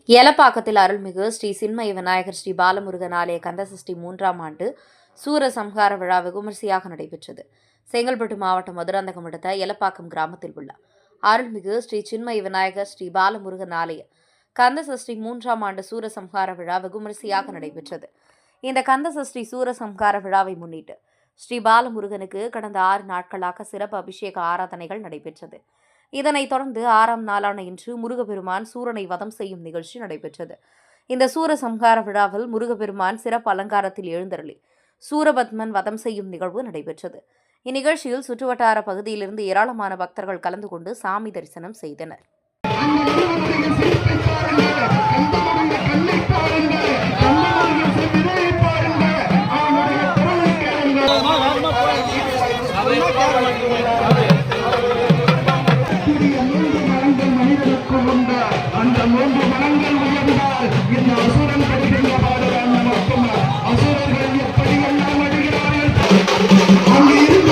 எலப்பாக்கத்தில் அருள்மிகு ஸ்ரீ சின்மய விநாயகர் ஸ்ரீ பாலமுருகன் ஆலய கந்தசஷ்டி 3ஆம் ஆண்டு சூரசம்ஹார விழா விமரிசையாக நடைபெற்றது. செங்கல்பட்டு மாவட்டம் மதுராந்தகம் அடுத்த எலப்பாக்கம் கிராமத்தில் உள்ள அருள்மிகு ஸ்ரீ சின்மய விநாயகர் ஸ்ரீ பாலமுருகன் ஆலய கந்தசஷ்டி 3ஆம் ஆண்டு சூரசம்ஹார விழா வெகுமரிசையாக நடைபெற்றது. இந்த கந்தசஷ்டி சூரசம்ஹார விழாவை முன்னிட்டு ஸ்ரீ பாலமுருகனுக்கு கடந்த 6 நாட்களாக சிறப்பு அபிஷேக ஆராதனைகள் நடைபெற்றது. இதனைத் தொடர்ந்து 6ஆம் நாளான இன்று முருகப்பெருமான் சூரனை வதம் செய்யும் நிகழ்ச்சி நடைபெற்றது. இந்த சூரசம்ஹார விழாவில் முருகப்பெருமான் சிறப்பு அலங்காரத்தில் எழுந்தருளி சூரபத்மன் வதம் செய்யும் நிகழ்வு நடைபெற்றது. இந்நிகழ்ச்சியில் சுற்றுவட்டார பகுதியிலிருந்து ஏராளமான பக்தர்கள் கலந்து கொண்டு சாமி தரிசனம் செய்தனர். அந்த 3 மனங்கள் உயர்ந்தால் இந்த அசுரன் படுகின்ற பாடுதான் நமக்கும். அசுரர்கள் எப்படி எல்லாம் அழுகிறார்கள். அங்கு இருந்த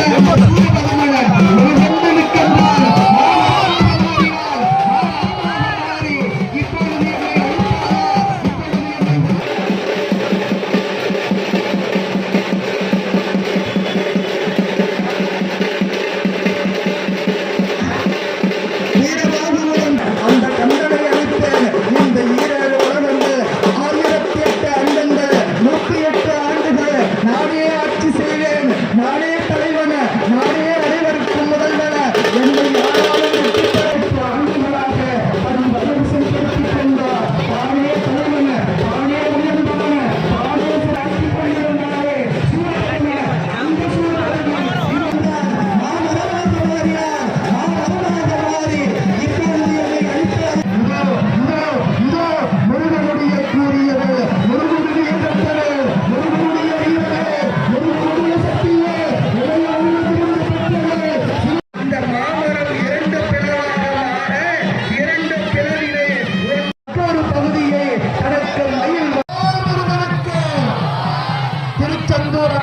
திருச்செந்தூர்